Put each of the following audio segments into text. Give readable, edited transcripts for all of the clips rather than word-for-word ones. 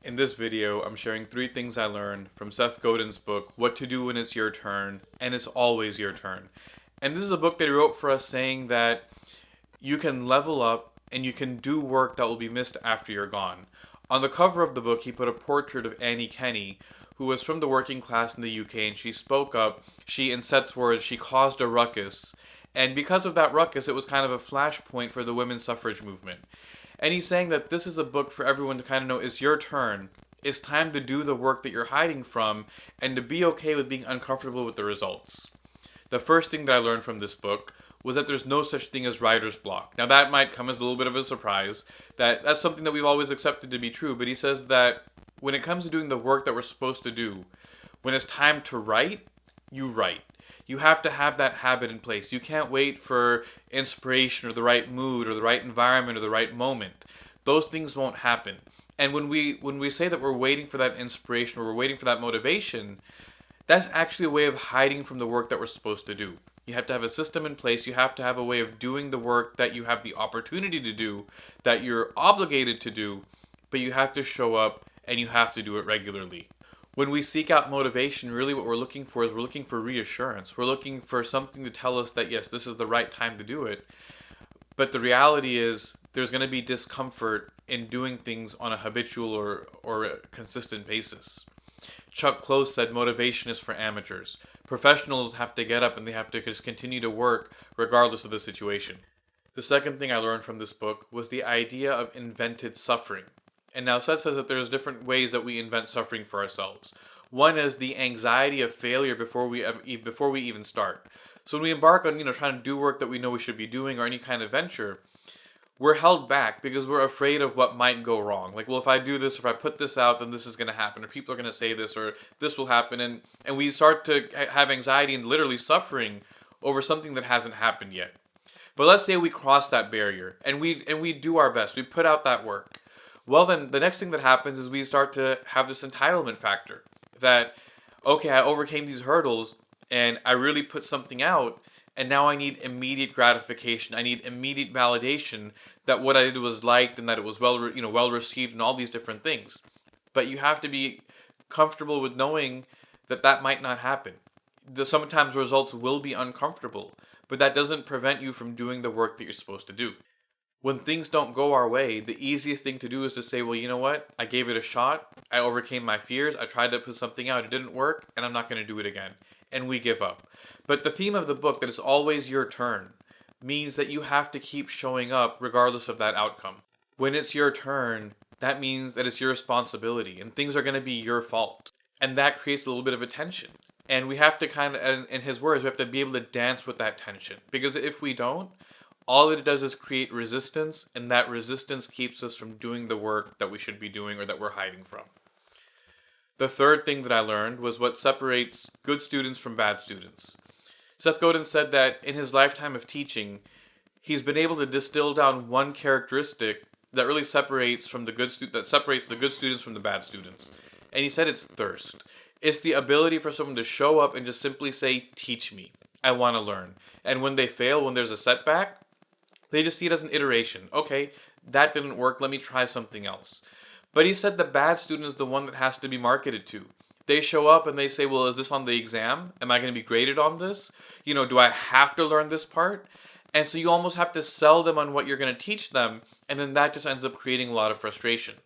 In this video, I'm sharing 3 things I learned from Seth Godin's book, What to Do When It's Your Turn, and It's Always Your Turn. And this is a book that he wrote for us saying that you can level up and you can do work that will be missed after you're gone. On the cover of the book, he put a portrait of Annie Kenny, who was from the working class in the UK, and she spoke up. She, in Seth's words, she caused a ruckus. And because of that ruckus, it was kind of a flashpoint for the women's suffrage movement. And he's saying that this is a book for everyone to kind of know it's your turn. It's time to do the work that you're hiding from and to be okay with being uncomfortable with the results. The first thing that I learned from this book was that there's no such thing as writer's block. Now that might come as a little bit of a surprise, that's something that we've always accepted to be true, but he says that when it comes to doing the work that we're supposed to do, when it's time to write, you write. You have to have that habit in place. You can't wait for inspiration or the right mood or the right environment or the right moment. Those things won't happen. And when we say that we're waiting for that inspiration or we're waiting for that motivation, that's actually a way of hiding from the work that we're supposed to do. You have to have a system in place. You have to have a way of doing the work that you have the opportunity to do, that you're obligated to do, but you have to show up and you have to do it regularly. When we seek out motivation, really what we're looking for is we're looking for reassurance. We're looking for something to tell us that, yes, this is the right time to do it. But the reality is there's going to be discomfort in doing things on a habitual or a consistent basis. Chuck Close said motivation is for amateurs. Professionals have to get up and they have to just continue to work regardless of the situation. The second thing I learned from this book was the idea of invented suffering. And now Seth says that there's different ways that we invent suffering for ourselves. One is the anxiety of failure before we even start. So when we embark on trying to do work that we know we should be doing or any kind of venture, we're held back because we're afraid of what might go wrong. Like, well, if I do this, if I put this out, then this is going to happen, or people are going to say this, or this will happen, and we start to have anxiety and literally suffering over something that hasn't happened yet. But let's say we cross that barrier and we do our best. We put out that work. Well, then the next thing that happens is we start to have this entitlement factor that, okay, I overcame these hurdles and I really put something out, and now I need immediate gratification. I need immediate validation that what I did was liked and that it was well received and all these different things. But you have to be comfortable with knowing that that might not happen. Sometimes results will be uncomfortable, but that doesn't prevent you from doing the work that you're supposed to do. When things don't go our way, the easiest thing to do is to say, well, you know what? I gave it a shot. I overcame my fears. I tried to put something out. It didn't work, and I'm not going to do it again. And we give up. But the theme of the book, that it's always your turn, means that you have to keep showing up regardless of that outcome. When it's your turn, that means that it's your responsibility, and things are going to be your fault. And that creates a little bit of a tension. And we have to kind of, in his words, we have to be able to dance with that tension. Because if we don't, all it does is create resistance, and that resistance keeps us from doing the work that we should be doing or that we're hiding from. The third thing that I learned was what separates good students from bad students. Seth Godin said that in his lifetime of teaching, he's been able to distill down one characteristic that really separates the good students from the bad students. And he said it's thirst. It's the ability for someone to show up and just simply say, teach me. I want to learn. And when they fail, when there's a setback, they just see it as an iteration. Okay, that didn't work. Let me try something else. But he said the bad student is the one that has to be marketed to. They show up and they say, well, is this on the exam? Am I going to be graded on this? Do I have to learn this part? And so you almost have to sell them on what you're going to teach them. And then that just ends up creating a lot of frustration.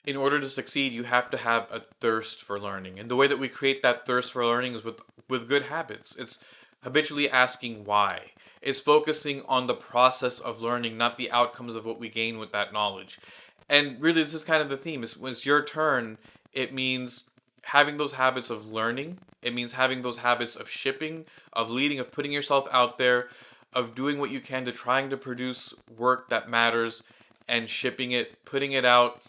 In order to succeed, you have to have a thirst for learning. And the way that we create that thirst for learning is with good habits. It's habitually asking why. It's focusing on the process of learning, not the outcomes of what we gain with that knowledge. And really, this is kind of the theme. When it's your turn, it means having those habits of learning. It means having those habits of shipping, of leading, of putting yourself out there, of doing what you can to trying to produce work that matters and shipping it, putting it out,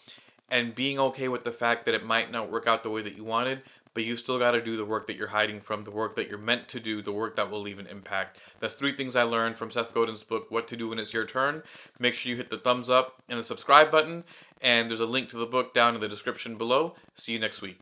and being okay with the fact that it might not work out the way that you wanted, but you still got to do the work that you're hiding from, the work that you're meant to do, the work that will leave an impact. That's 3 things I learned from Seth Godin's book, What to Do When It's Your Turn. Make sure you hit the thumbs up and the subscribe button, and there's a link to the book down in the description below. See you next week.